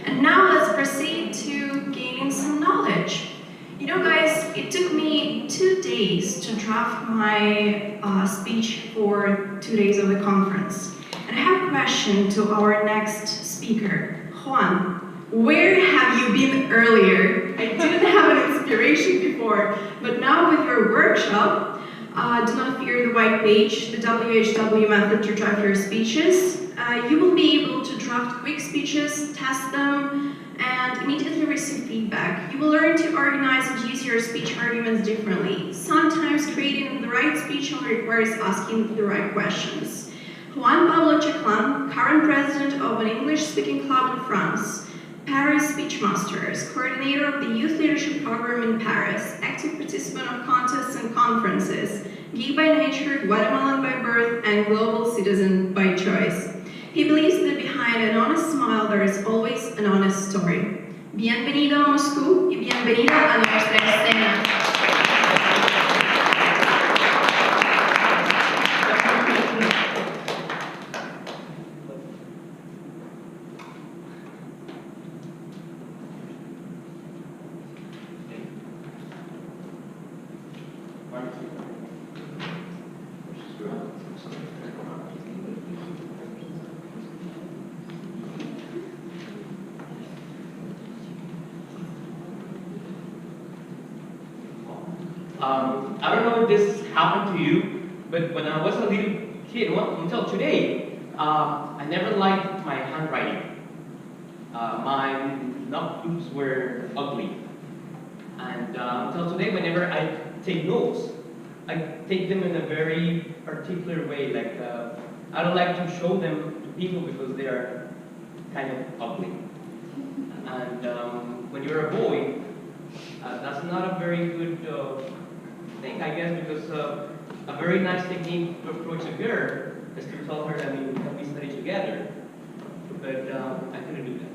And now let's proceed to gaining some knowledge. You know, guys, it took me 2 days to draft my speech for 2 days of the conference. And I have a question to our next speaker, Juan. Where have you been earlier? I didn't have an inspiration before, but now with your workshop, do not fear the white page, the WHW method to draft your speeches. You will be able to draft quick speeches, test them, and immediately receive feedback. You will learn to organize and use your speech arguments differently. Sometimes creating the right speech only requires asking the right questions. Juan Pablo, current president of an English-speaking club in France, Paris Speechmasters, coordinator of the Youth Leadership Program in Paris, active participant of contests and conferences, Geek by nature, Guatemalan by birth, and global citizen by choice. He believes that behind an honest smile there is always an honest story. Bienvenido a Moscú y bienvenida a nuestra escena. I don't know if this happened to you, but when I was a little kid, until today, I never liked my handwriting. My notebooks were ugly. And until today, whenever I take notes, I take them in a very particular way. Like, I don't like to show them to people because they are kind of ugly. And when you're a boy, that's not a very good thing, I guess, because a very nice technique to approach a girl is to tell her that we study together. But I couldn't do that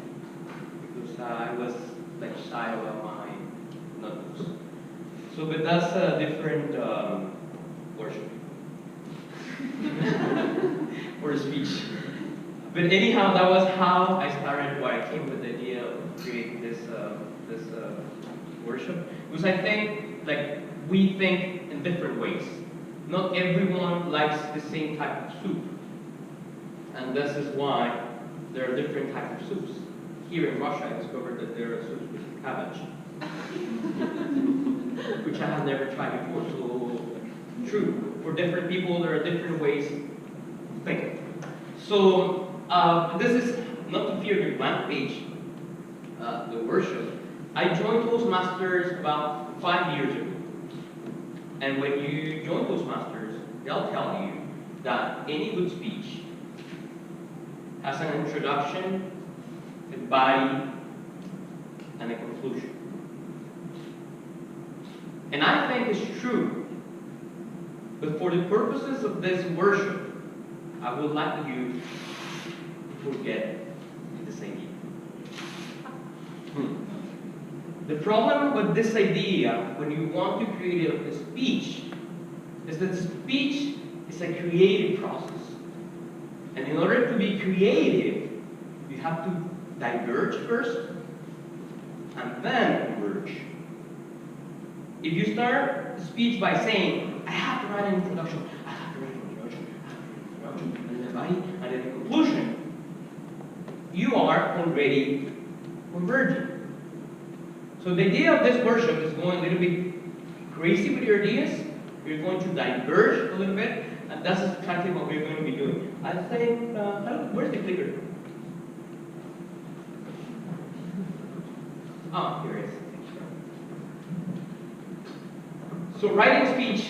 because I was like shy about my notebooks. So, but that's a different worship or speech. But anyhow, that was how I started. Why I came with the idea of creating this worship, because I think like we think in different ways. Not everyone likes the same type of soup, and this is why there are different types of soups. Here in Russia, I discovered that there are soups with cabbage, which I have never tried before. So, true, for different people, there are different ways of thinking. So, this is not to fear the blank page, the worship. I joined Toastmasters about 5 years ago. And when you join Toastmasters, they'll tell you that any good speech has an introduction, a body, and a conclusion. And I think it's true. But for the purposes of this worship, I would like you to forget this idea. The problem with this idea, when you want to create a speech, is that speech is a creative process. And in order to be creative, you have to diverge first, and then converge. If you start the speech by saying, I have to write an introduction, I have to write an introduction, I have to write an introduction, and then a body, and then a conclusion, you are already converging. So the idea of this worship is going a little bit crazy with your ideas. You're going to diverge a little bit, and that's exactly what we're going to be doing. I think, where's the clicker? Oh, here it is. So writing speech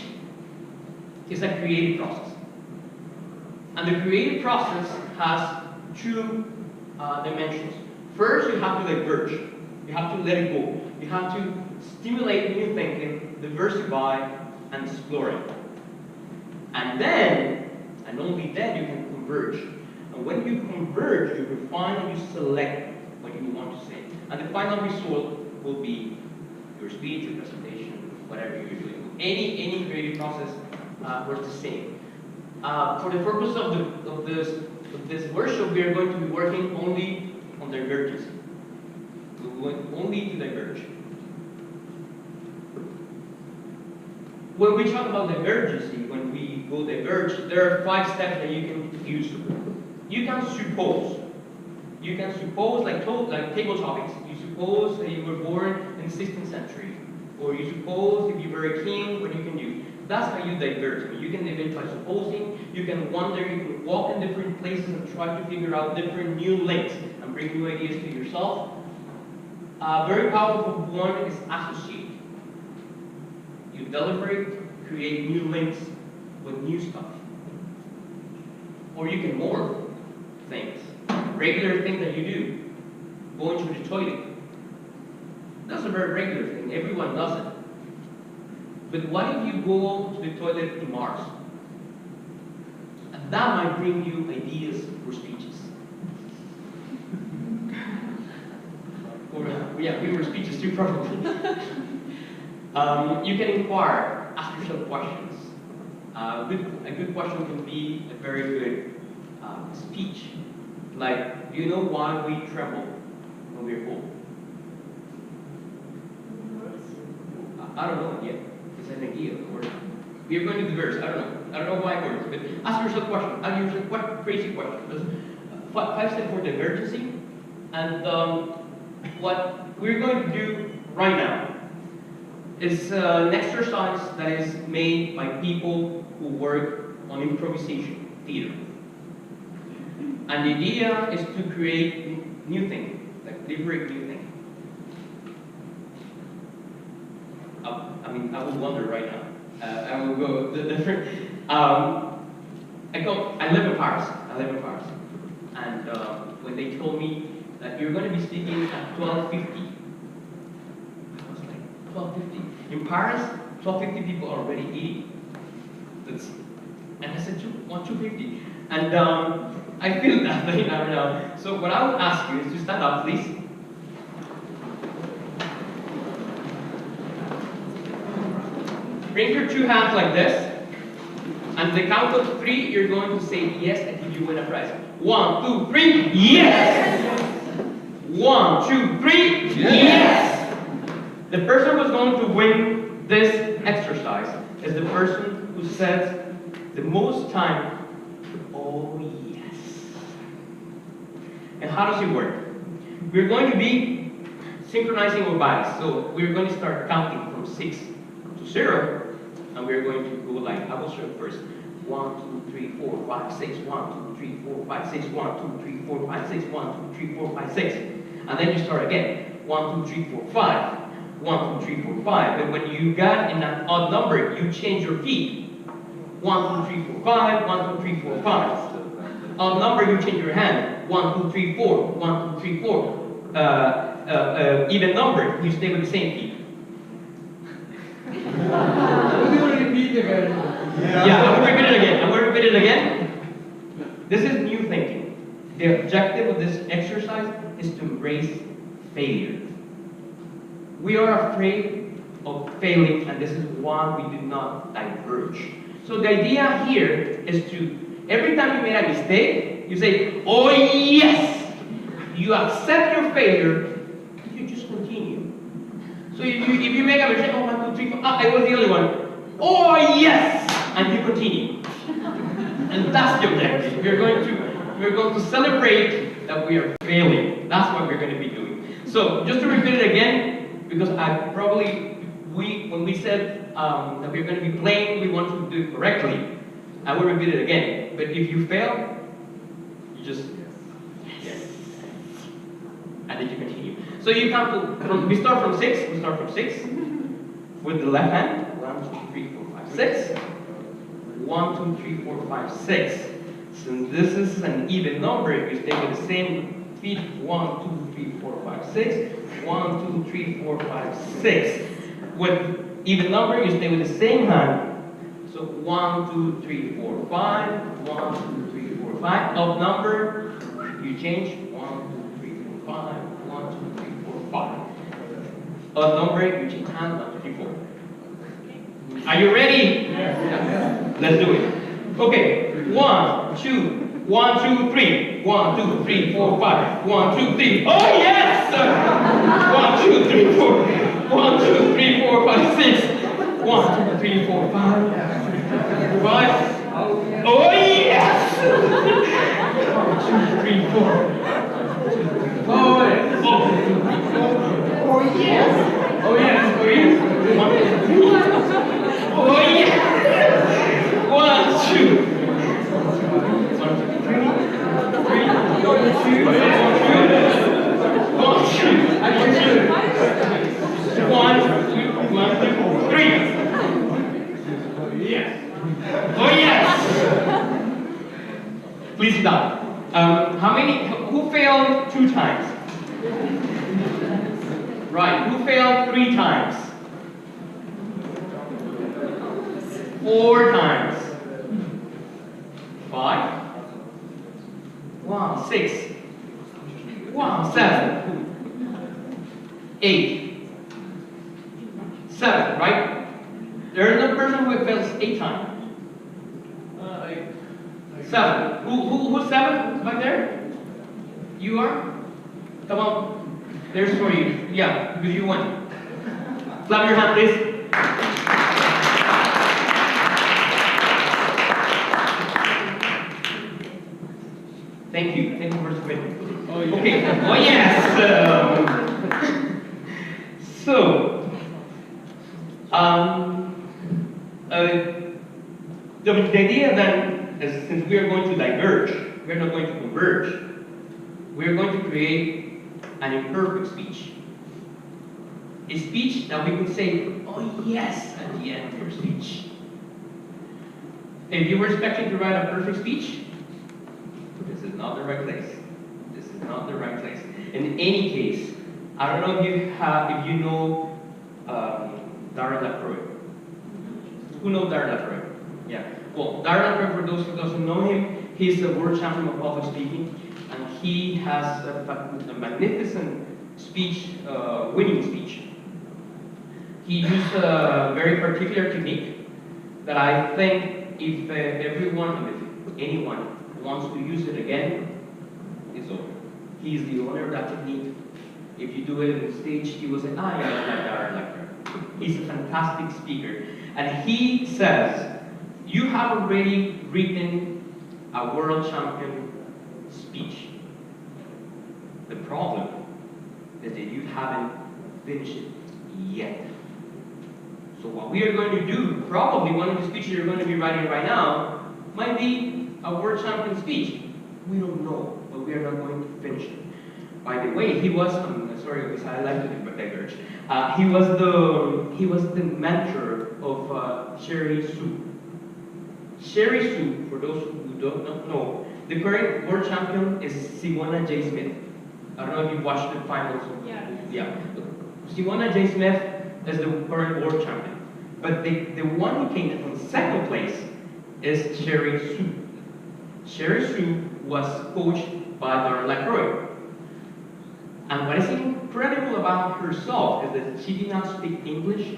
is a creative process. And the creative process has two dimensions. First, you have to diverge. You have to let it go. You have to stimulate new thinking, diversify, and explore it. And then, and only then, you can converge. And when you converge, you refine and you select what you want to say. And the final result will be your speech, your presentation, whatever you're doing. Any creative process works the same. For the purpose of this workshop, we are going to be working only on divergence. We want only to diverge. When we talk about divergency, when we go diverge, there are 5 steps that you can use. You can suppose. You can suppose, like table topics. You suppose that you were born in the 16th century. Or you suppose if you were a king, what you can do. That's how you diverge. You can divert by supposing, you can wonder, you can walk in different places and try to figure out different new links and bring new ideas to yourself. A very powerful one is associate. You deliberate, create new links with new stuff. Or you can morph things. Regular things that you do. Going to the toilet. That's a very regular thing. Everyone does it. But what if you go to the toilet in Mars? And that might bring you ideas for speeches. Or, yeah, we were speeches too, probably. You can inquire, ask yourself questions. A good question can be a very good speech. Like, do you know why we tremble when we're cold? I don't know yet. It's an idea, of course. We are going to diverse. I don't know. I don't know why it works. But ask yourself a question. Ask yourself what crazy question. 5 steps for divergency. And what we're going to do right now is an exercise that is made by people who work on improvisation, theater. And the idea is to create new thinking, like liberate new thinking. I mean, I would wonder right now. I will go the different. I live in Paris. And when they told me that you're going to be speaking at 12:50, I was like, 12:50. In Paris, 12:50 people are already eating. And I said, 2:50. And I feel that right now. So what I would ask you is to stand up, please. Bring your 2 hands like this. And the count of 3, you're going to say yes until you win a prize. 1, 2, 3, yes! 1, 2, 3, yes! The person who's going to win this exercise is the person who says the most time, oh yes. And how does it work? We're going to be synchronizing our bodies. So we're going to start counting from 6 to 0. And we're going to go like, I will show it first. 1, 2, 3, 4, 5, 6, 1, 2, 3, 4, 5, 6, 1, 2, 3, 4, 5, 6, 1, 2, 3, 4, 5, 6. And then you start again. 1, 2, 3, 4, 5. 1, 2, 3, 4, 5. But when you got in that odd number, you change your feet. 1, 2, 3, 4, 5. 1, 2, 3, 4, 5. Odd number, you change your hand. 1, 2, 3, 4. 1, 2, 3, 4. Even number, you stay with the same feet. I'm going to repeat again. Yeah, I'm going to repeat it again. This is new thinking. The objective of this exercise is to embrace failure. We are afraid of failing, and this is why we do not diverge. So the idea here is to, every time you make a mistake, you say, oh yes! You accept your failure, you just continue. So if you make a mistake, oh, 1, 2, 3, 4, I was the only one. Oh yes! And you continue. And that's the objective. We're going to celebrate that we are failing. That's what we're going to be doing. So just to repeat it again, because when we said that we're going to be playing, we want to do it correctly. I will repeat it again. But if you fail, you just yes. And then you continue. So you count we start from 6. We start from 6 with the left hand. 1, 2, 3, 4, 5, 6. 1, 2, 3, 4, 5, 6. Since this is an even number, you stay with the same feet. 1, 2, 3, 4, 5, 6. 1, 2, 3, 4, 5, 6. With even number, you stay with the same hand. So 1, 2, 3, 4, 5. 1, 2, 3, 4, 5. Of number, you change. 1, 2, 3, 4, 5. 1, 2, 3, 4, 5. Of number, you change hand. 1, 2, 3, 4. Are you ready? Yes. Let's do it. Okay. 1, 2, 1, 2, 3. 1, 2, 3, 4, 5. 1, 2, 3. Oh yes! Five. Oh yes! 2, 3, 4. Oh yes! Oh yes! Oh yes! Oh yes! 1, 2. Oh yes! 1, 2. 1, 2, 3. 3. 2. 1, 3. Yes. Oh yes. Please sit down. Who failed 2 times? Right. Who failed 3 times? 4 times. 5. Wow. 6. Wow. 7. 8. 7, right? There is no person who fails 8 times. 7. Who's 7 back there? You are? Come on. There's for you. Yeah, because you won. Clap your hand, please. Thank you. Thank you for submitting. Oh, yeah. Okay. Oh yes. The idea then is, since we are going to diverge, we are not going to converge. We are going to create an imperfect speech. A speech that we can say, oh yes, at the end of your speech. If you were expecting to write a perfect speech, this is not the right place. This is not the right place. In any case, I don't know if you know Darren Lacroix. Who knows Darren Lacroix? Yeah. Well, Darren Lacroix, for those who doesn't know him, he's a world champion of public speaking, and he has a magnificent speech, winning speech. He used a very particular technique that I think if anyone wants to use it again, it's over. He's the owner of that technique. If you do it on stage, he will say, yeah, I like Darren Lacroix. He's a fantastic speaker. And he says, you have already written a world champion speech. The problem is that you haven't finished it yet. So what we are going to do, probably one of the speeches you're going to be writing right now, might be a world champion speech. We don't know, but we are not going to finish it. By the way, he was, sorry, because I like to diverge. He was the mentor of Sherry Sue. Sherry Sue, for those who do not know, the current world champion is Simona J. Smith. I don't know if you've watched the finals. Yeah. Simona J. Smith is the current world champion. But the one who came in second place is Sherry Sue. Sherry Sue was coached by Darren Lacroix. And what is incredible about herself is that she did not speak English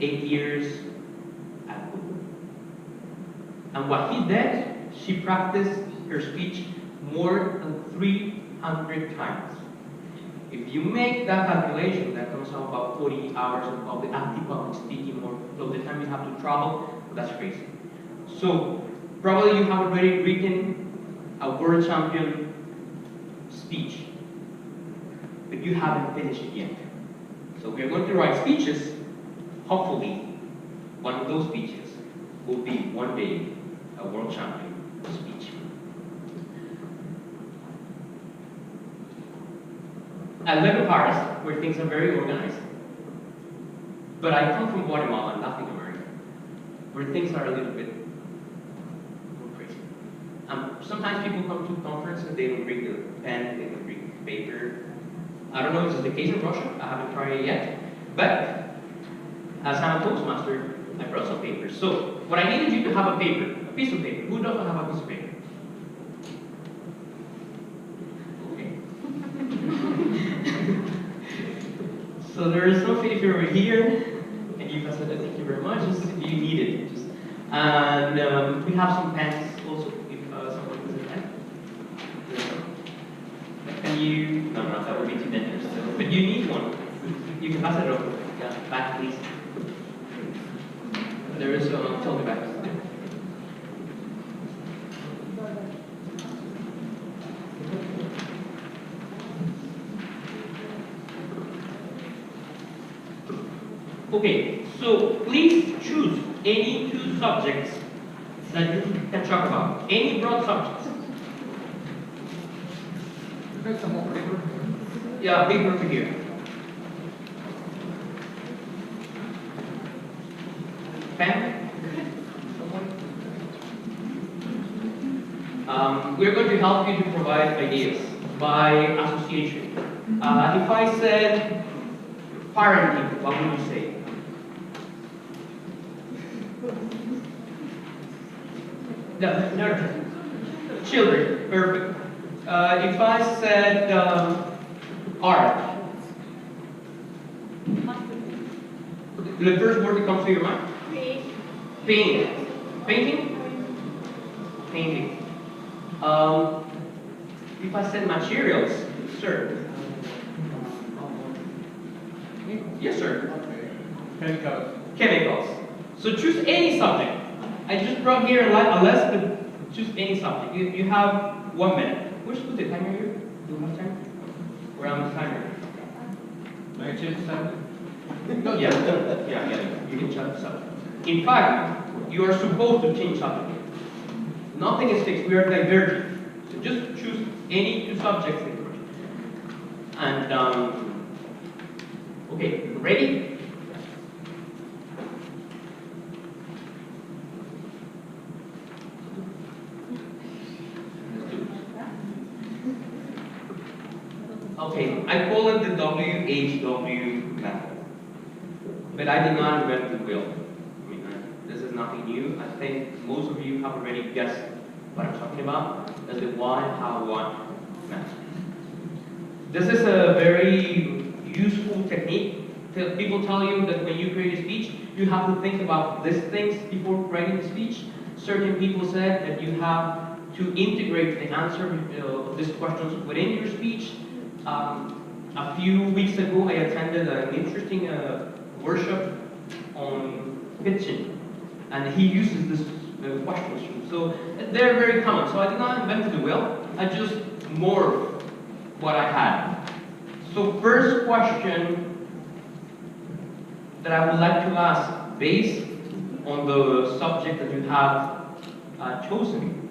8 years at school. And what he did, she practiced her speech more than 300 times. If you make that calculation, that comes out about 40 hours of active public speaking, or the time you have to travel, that's crazy. So, probably you have already written a world champion speech, but you haven't finished it yet. So we are going to write speeches. Hopefully, one of those speeches will be one day a world champion speech. I live in Paris, where things are very organized. But I come from Guatemala, Latin America, where things are a little bit more crazy. Sometimes people come to conference and they don't bring the pen, they don't bring paper. I don't know if it's the case in Russia, I haven't tried it yet. But as I'm a Toastmaster, I brought some papers. So what I needed you to have a paper, a piece of paper. Who doesn't have a piece of paper? Okay. So there is some paper over here, and you can say thank you very much, just if you need it. And we have some pens also, if someone has a pen. Can you, no, that would be too dangerous. But you need one. You can pass it over. Yeah, back please. There is a tilt back. Okay, so please choose any two subjects that you can talk about. Any broad subjects. Yeah, paper over here. Pen? We're going to help you to provide ideas by association. If I said parenting, what would you say? No. Children, perfect. If I said art, the first word that comes to your mind? Painting. Painting? Painting. If I said materials, sir. Yes, sir. Chemicals. Chemicals. So choose any subject. I just brought here a list, but choose any subject. You have 1 minute. Where's the timer here? Do you have time? We're on the timer. May I change something? Yeah. You can change subject. In fact, you are supposed to change subject. Nothing is fixed. We are diverging. So just choose any two subjects. And okay, ready? Okay, I call it the WHW method. But I did not invent the wheel. I mean, this is nothing new. I think most of you have already guessed what I'm talking about as the why, how, what method. This is a very useful technique. People tell you that when you create a speech, you have to think about these things before writing the speech. Certain people said that you have to integrate the answer of these questions within your speech. A few weeks ago, I attended an interesting workshop on pitching, and he uses this questions. So they're very common. So I did not invent the wheel. I just morphed what I had. So first question that I would like to ask, based on the subject that you have chosen,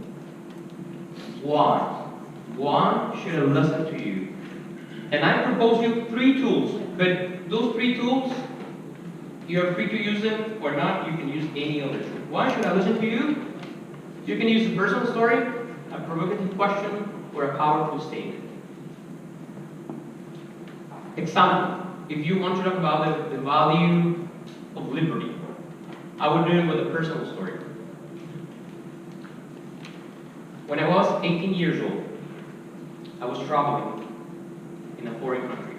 why? Why should I listen to you? And I propose you 3 tools, but those 3 tools, you're free to use them or not. You can use any other tool. Why should I listen to you? You can use a personal story, a provocative question, or a powerful statement. Example, if you want to talk about the value of liberty, I would do it with a personal story. When I was 18 years old, I was traveling in a foreign country,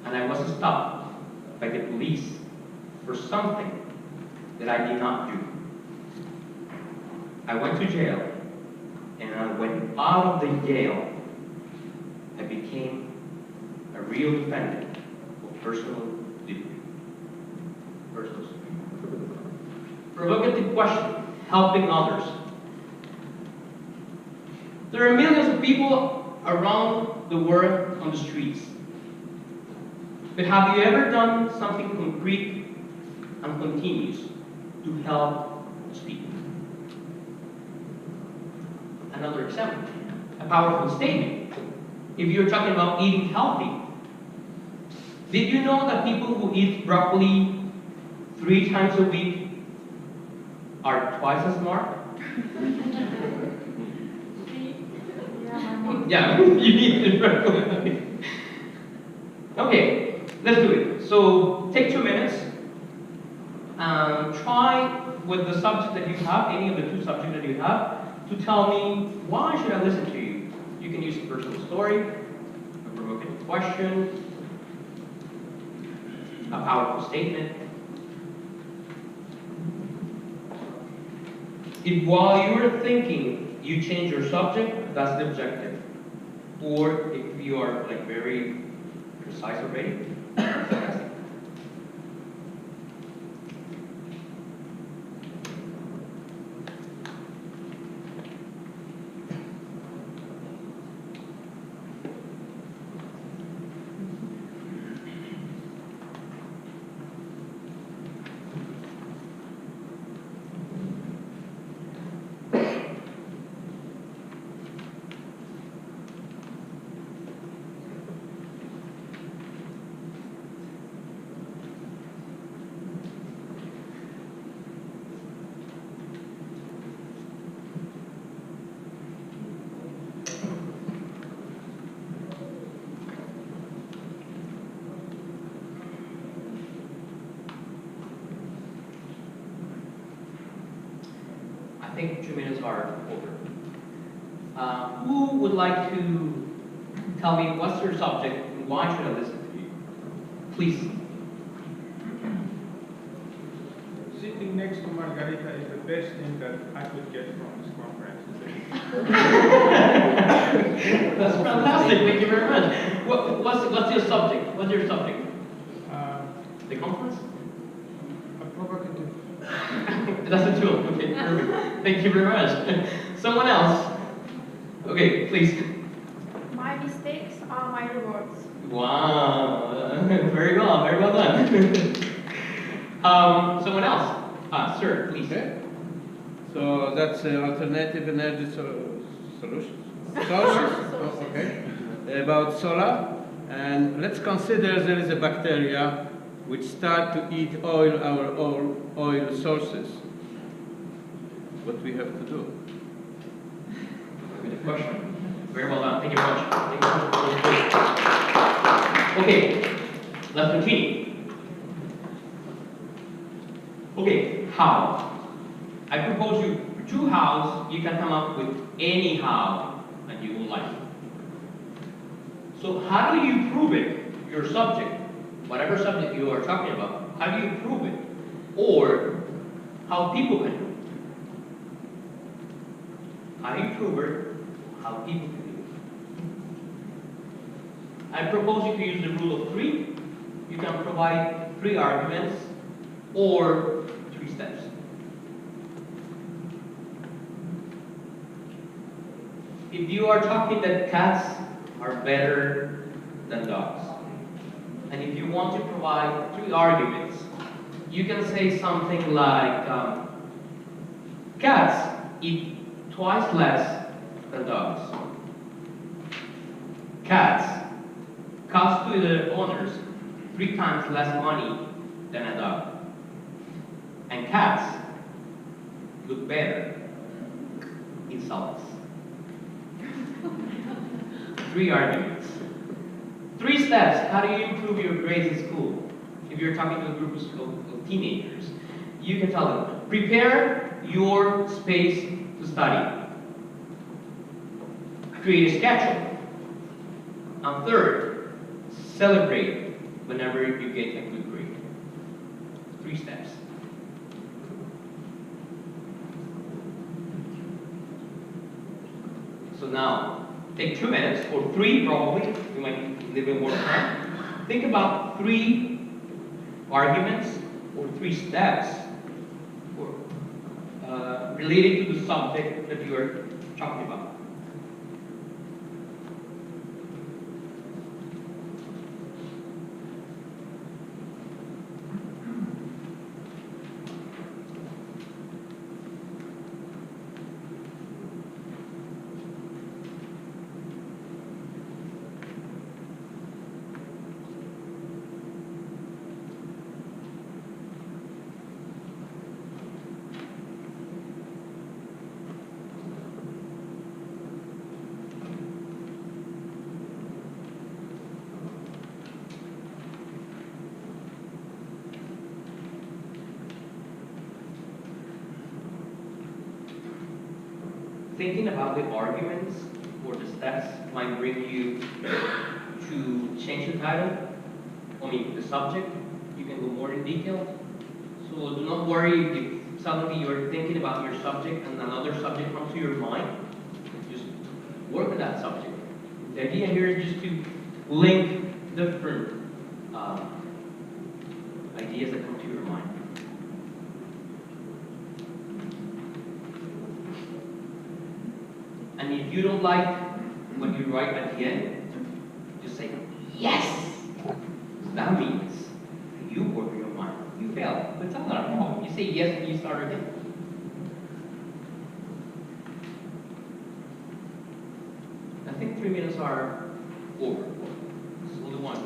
and I was stopped by the police for something that I did not do. I went to jail, and when out of the jail, I became a real defendant of personal liberty. Personal liberty. Provocative question, helping others. There are millions of people around the world on the streets. But have you ever done something concrete and continuous to help those people? Another example, a powerful statement. If you're talking about eating healthy, did you know that people who eat broccoli 3 times a week are twice as smart? Yeah, you need it broccoli. Okay, let's do it. So take 2 minutes. Try with the subject that you have, any of the 2 subjects that you have, to tell me why should I listen to you. You can use a personal story, a provocative question, a powerful statement. If while you are thinking you change your subject, that's the objective. Or if you are like very precise already, think 2 minutes are over. Who would like to tell me what's your subject and why should I listen to you? Please. Sitting next to Margarita is the best thing that I could get from this conference. That's fantastic. Thank you very much. What's your subject? What's your subject? The conference? A provocative. That's a tool. Okay, perfect. Thank you very much. Someone else? Okay, please. My mistakes are my rewards. Wow. Very well done. Someone else? Sir, please. Okay. So that's alternative energy solutions. Sources. Oh, okay. About solar. And let's consider there is a bacteria which start to eat our oil sources. What we have to do? Good question. Very well done. Thank you very much. Okay, let's continue. Okay, how? I propose you 2 hows. You can come up with any how that you would like. So how do you prove it? Your subject, whatever subject you are talking about, how do you prove it? Or how people can do it? How do you prove it? How people can do it? I propose you to use the rule of 3. You can provide 3 arguments or 3 steps. If you are talking that cats are better than dogs, and if you want to provide 3 arguments, you can say something like, cats eat twice less than dogs. Cats cost to their owners 3 times less money than a dog. And cats look better in salads. 3 arguments. 3 steps. How do you improve your grades in school? If you're talking to a group of teenagers, you can tell them, prepare your space to study. Create a schedule. And 3rd, celebrate whenever you get a good grade. 3 steps. So now, take 2 minutes, or 3 probably, you might need a little bit more time. Think about 3 arguments or 3 steps related to the subject that you are talking about. Thinking about the arguments or the steps might bring you to change the title, the subject. You can go more in detail. So do not worry if suddenly you're thinking about your subject and another subject comes to your mind. Just work with that subject. The idea here is just to link different ideas that come to your mind. And if you don't like what you write at the end, just say, yes! That means you work your mind. You failed, but it's not a problem. You say yes and you start again. I think 3 minutes are over. It's only one.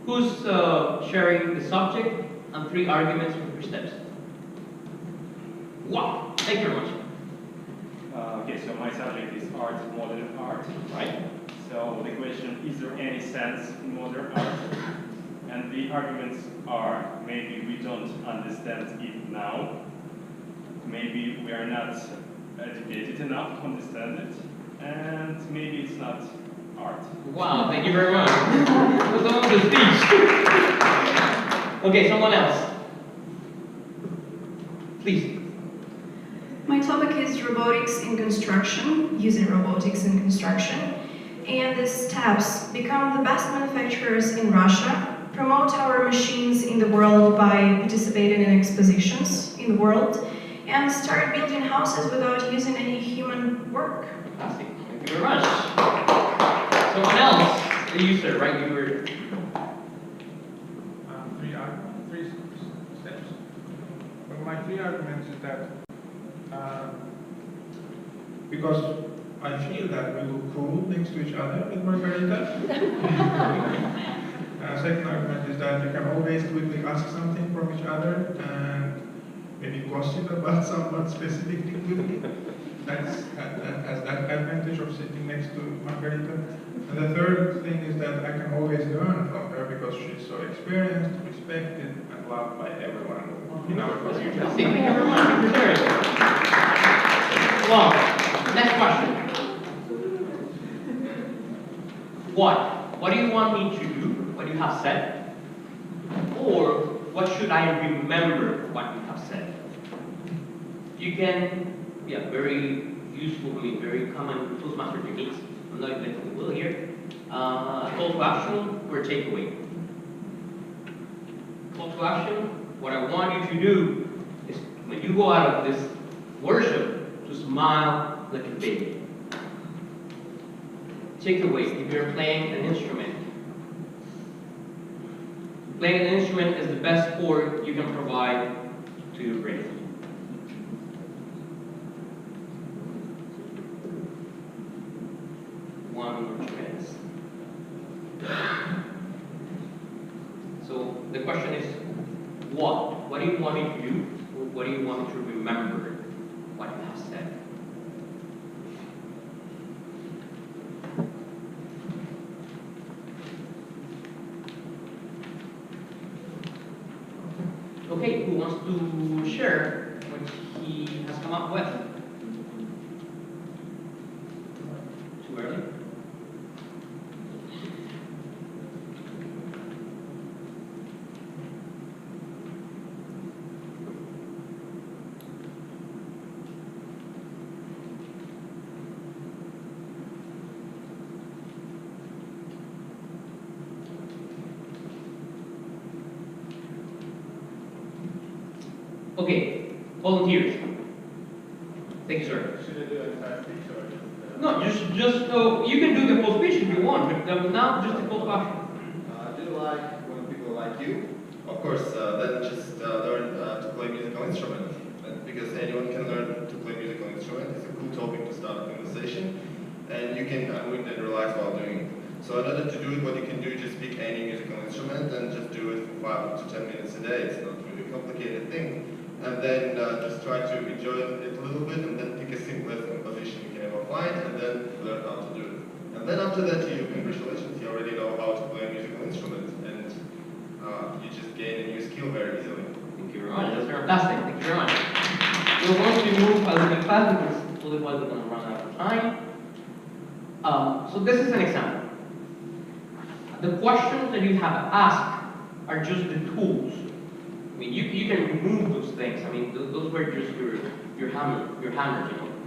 Who's sharing the subject and 3 arguments for 3 steps? Wow, thank you very much. Okay, so my subject is art, modern art, right? So the question, is there any sense in modern art? And the arguments are, maybe we don't understand it now, maybe we are not educated enough to understand it, and maybe it's not art. Wow, thank you very much. That was almost a speech. Okay, someone else. Please. My topic is robotics in construction, using robotics in construction, and the steps: become the best manufacturers in Russia, promote our machines in the world by participating in expositions in the world, and start building houses without using any human work. Fantastic. Thank you very much. Someone else. You, sir, right? You were. Three steps. Well, my three arguments is that because I feel that we look cool next to each other with Margarita. Second argument is that you can always quickly ask something from each other and maybe gossip about someone specific thing with me. That has that advantage of sitting next to Margarita. And the third thing is that I can always learn from her because she's so experienced, respected, and loved by everyone in our community. Thank you very much for sharing. Well, next question. What do you want me to do? What you have said? Or what should I remember what you have said? You can, very useful, very common Toastmaster techniques. I'm not inventing the wheel here. Call to action or takeaway. Call to action, what I want you to do is when you go out of this worship, to smile like a baby. Takeaway, if you're playing an instrument. Playing an instrument is the best sport you can provide to your brain. One or 2 minutes. So the question is, what? What do you want me to do? What do you want me to remember? What you have said? Okay, who wants to share what he has come up with? Too early? Okay, volunteers. Thank you, sir. Should I do an entire speech or just? No, just you can do the whole speech if you want, but now just the call to action. I do like when people like you. Of course, then just learn to play musical instrument, because anyone can learn to play musical instrument. It's a cool topic to start a conversation, and you can unwind and relax while doing it. So in order to do it, what you can do is just pick any musical instrument and just do it for 5 to 10 minutes a day. It's not really a complicated thing. And then just try to enjoy it a little bit, and then pick a simplest composition you can ever find, and then learn how to do it. And then after that, congratulations, you already know how to play a musical instrument, and you just gain a new skill very easily. Thank you very much. That's fantastic. Thank you very much. We're going to move a little bit fast because otherwise we're going to run out of time. So this is an example. The questions that you have asked are just the tools. I mean, you can remove those things. I mean, those were just your hammers.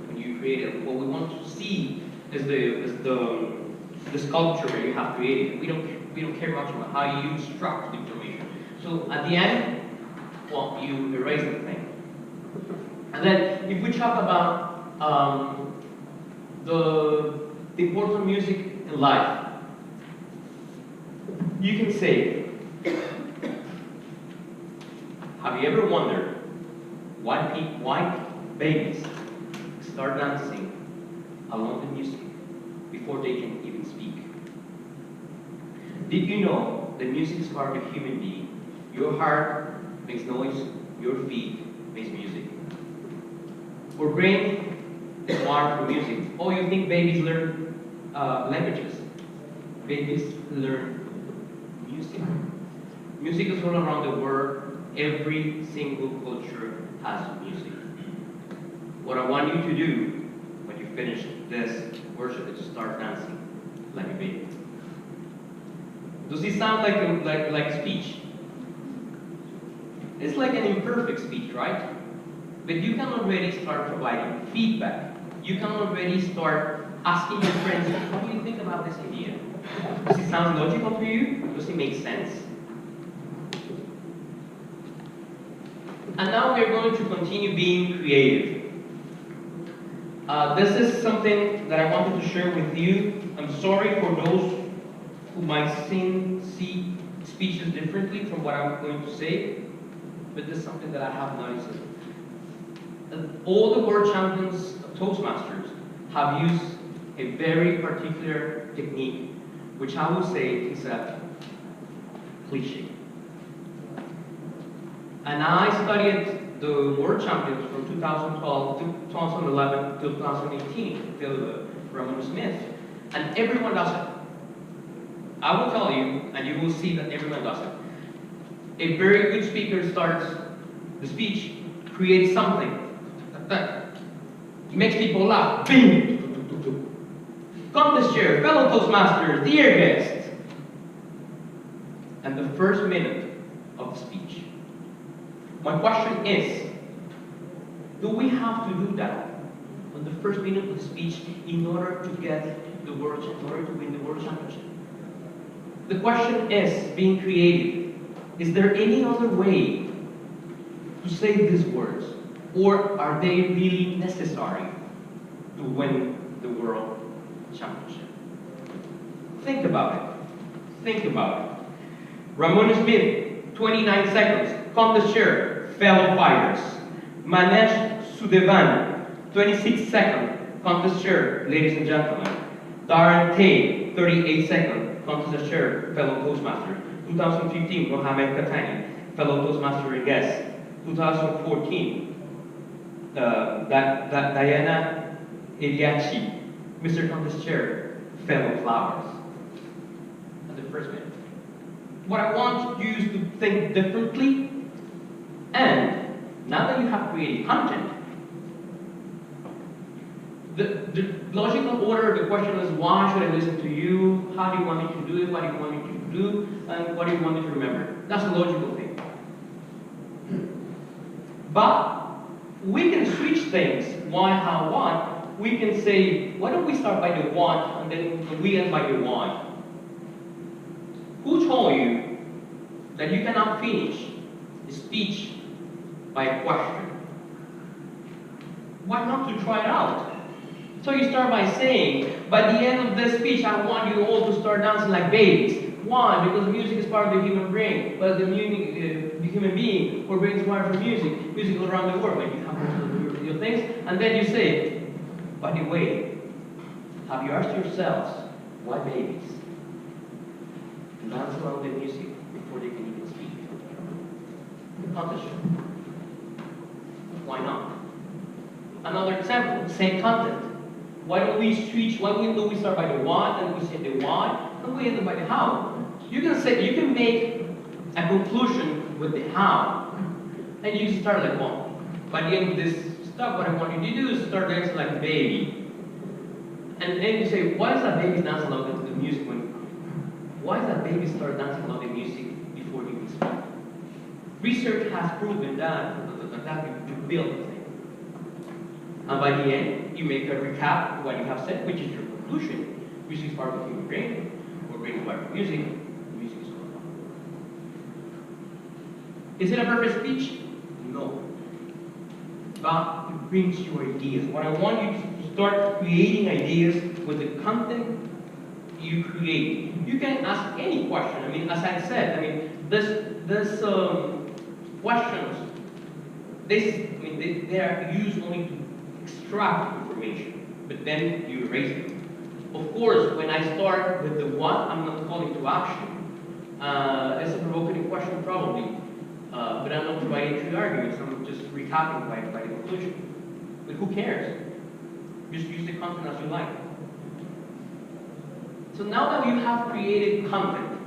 When you created. What we want to see is the sculpture that you have created. We don't care much about how you structure the information. So at the end, well, you erase the thing. And then if we talk about the importance of music in life, you can say, have you ever wondered why babies start dancing along the music before they can even speak? Did you know that music is part of a human being? Your heart makes noise, your feet makes music. Our brain is wired for music. Oh, you think babies learn languages? Babies learn music. Music is all around the world. Every single culture has music. What I want you to do when you finish this worship is start dancing like a baby. Does it sound like speech? It's like an imperfect speech, right? But you can already start providing feedback. You can already start asking your friends, what do you think about this idea? Does it sound logical to you? Does it make sense? And now we're going to continue being creative. This is something that I wanted to share with you. I'm sorry for those who might see speeches differently from what I'm going to say, but this is something that I have noticed. All the world champions of Toastmasters have used a very particular technique, which I would say is a cliche. And I studied the world champions from 2012, 2011, 2018, till Ramon Smith, and everyone does it. I will tell you, and you will see that everyone does it. A very good speaker starts the speech, creates something, makes people laugh, bing! Contest chair, fellow Toastmasters, dear guests. And the first minute of the speech. My question is, do we have to do that on the first minute of the speech in order to get the world, in order to win the world championship? The question is, being creative, is there any other way to say these words? Or are they really necessary to win the world championship? Think about it. Think about it. Ramon Smith, 29 seconds. Contest chair, fellow fighters. Manesh Sudevan, 26 seconds. Contest chair, ladies and gentlemen. Darren Tay, 38 seconds. Contest chair, fellow Toastmaster. 2015, Mohamed Katani, fellow Toastmaster and guest. 2014, Diana Eliachi, Mr. Contest Chair, fellow flowers. At the first minute. What I want you is to think differently, and now that you have created content, the logical order of the question is, why should I listen to you? How do you want me to do it? What do you want me to do? And what do you want me to remember? That's a logical thing. But we can switch things, why, how, what. We can say, why don't we start by the what, and then we end by the why. Who told you that you cannot finish a speech by a question? Why not to try it out? So you start by saying, by the end of this speech, I want you all to start dancing like babies. Why? Because music is part of the human brain, but the human being, we're brains wired for music. Music all around the world, when you have your things, and then you say, by the way, have you asked yourselves why babies dance around the music before they can even speak? Contest. Why not? Another example, same content. Why don't we switch? Why don't we start by the what, and we say the why, and we end by the how? You can make a conclusion with the how, and you start like, well, by the end of this stuff, what I want you to do is start dancing like a baby, and then you say, why is that baby dancing along the music why is that baby start dancing along the music before you can speak? Research has proven that you build the thing. And by the end, you make a recap of what you have said, which is your conclusion. Music is part of the human brain, or brain is part of music is part of. Is it a perfect speech? No. But it brings you ideas. What I want you to start creating ideas with the content you create. You can ask any question. I mean, as I said, I mean, this questions, they are used only to extract information, but then you erase it. Of course, when I start with the what, I'm not calling to action. It's a provocative question, probably, but I'm not providing true arguments. I'm just recapping by the conclusion. But who cares? Just use the content as you like. So now that you have created content,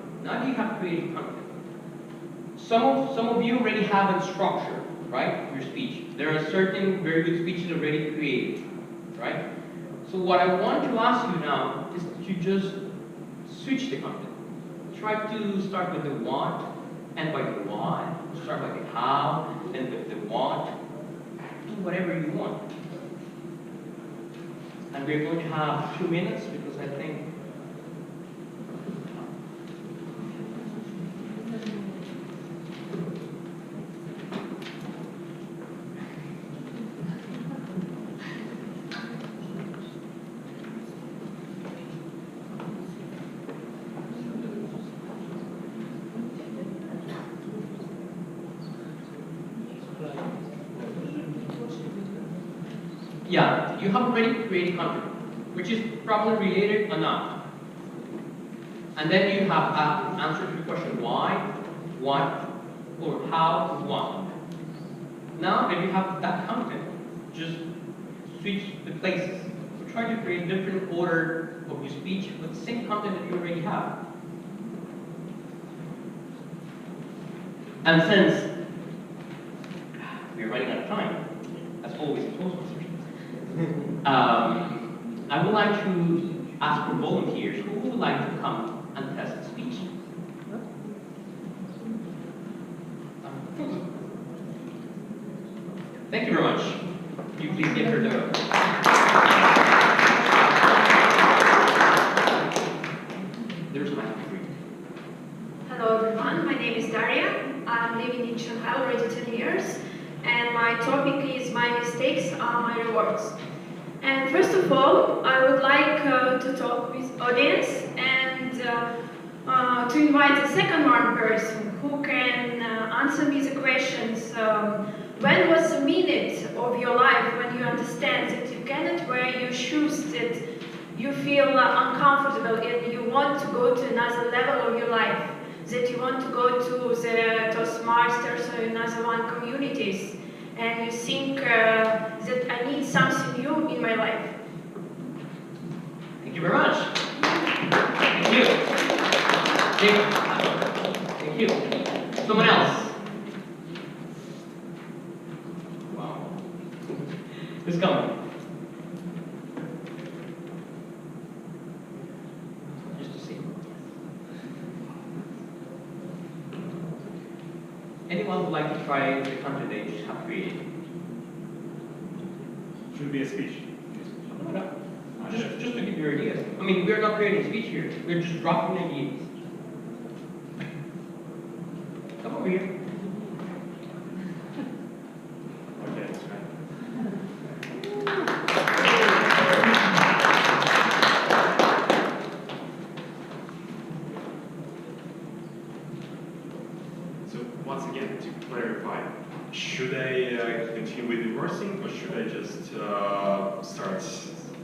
some of you already have a structure, right? Your speech. There are certain very good speeches already created, right? So what I want to ask you now is to just switch the content. Try to start with the what, and by the why. Start by the how, and with the what. Do whatever you want. And we're going to have 2 minutes because I think. Yeah, you have already created content, which is probably related or not. And then you have answered the question why, what, or how, what. Now that you have that content, just switch the places. So try to create different order of your speech with the same content that you already have. And since we're running out of time, as always in Toastmasters, I would like to ask for volunteers who would like to come and test the speech. Thank you very much. You please give her the vote. There's my free. Hello everyone, my name is Daria. I'm living in Shanghai already 10 years, and my topic is my mistakes are my rewards. And first of all, I would like to talk with audience and to invite the second one person who can answer me the questions. When was the minute of your life when you understand that you cannot wear your shoes, that you feel uncomfortable and you want to go to another level of your life, that you want to go to the Toastmasters or another one communities, and you think that I need something new in my life? Thank you very much. Thank you. Thank you. Someone else. Wow. Who's coming? Just to see. Anyone would like to try the content they just have created? Should be a speech. Just to give your ideas. I mean, we're not creating speech here. We're just dropping ideas. Come over here. Okay, that's right. So once again, to clarify, should I continue with reversing, or should I just start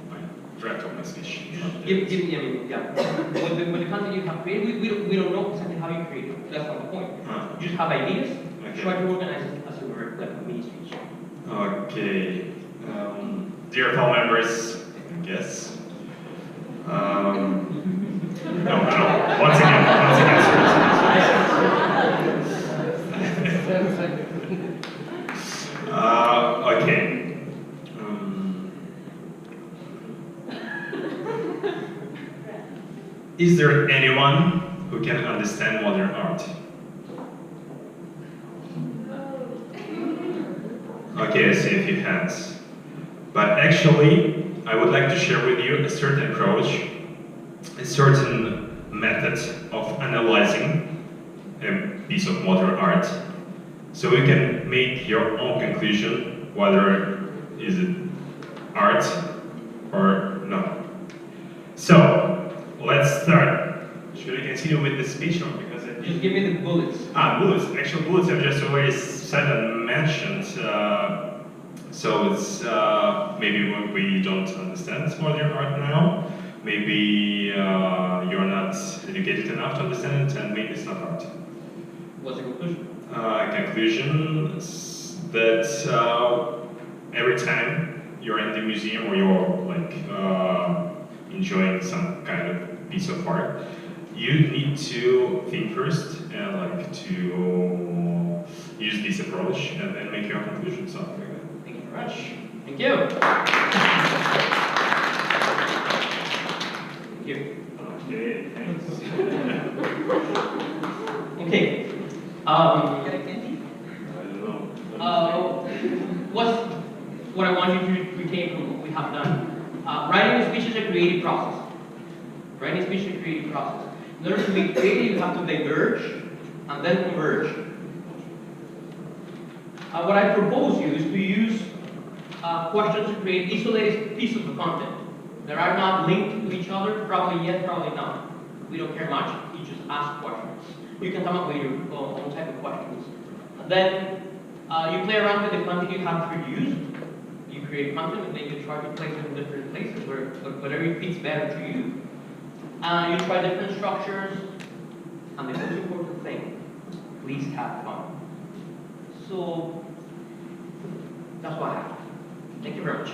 my draft of my speech? Give me, I mean, yeah. With the content you have created, we don't know exactly how you create it. That's not the point. You just have ideas. Okay. Try to organize it as a very like a mini speech. Okay. Dear fellow members, I guess. No. Once again, okay. Is there anyone who can understand modern art? Okay, I see a few hands. But actually, I would like to share with you a certain approach, a certain method of analyzing a piece of modern art, so you can make your own conclusion whether is it art or not. So, let's start. Should I continue with the speech or because I Just give me the bullets. bullets. Actual bullets I've just already said and mentioned. So it's maybe what we don't understand modern art now. Maybe you're not educated enough to understand it, and maybe it's not art. What's the conclusion? Conclusion is that every time you're in the museum or you're like enjoying some kind of piece of art, you need to think first and like to use this approach and make your conclusion, something like that. Thank you very much. Thank you. Thank you. Okay, thanks. Okay. I don't know. What I want you to retain from what we have done. Writing a speech is a creative process. Writing a speech is a creative process. In order to be creative, you have to diverge and then converge. What I propose you is to use questions to create isolated pieces of content that are not linked to each other, probably yes, probably not. We don't care much. You just ask questions. You can come up with your own type of questions. And then you play around with the content you have produced. You create content and then you try to place it in different places where whatever fits better to you. You try different structures. And the most important thing, please have fun. So that's what I have. Thank you very much.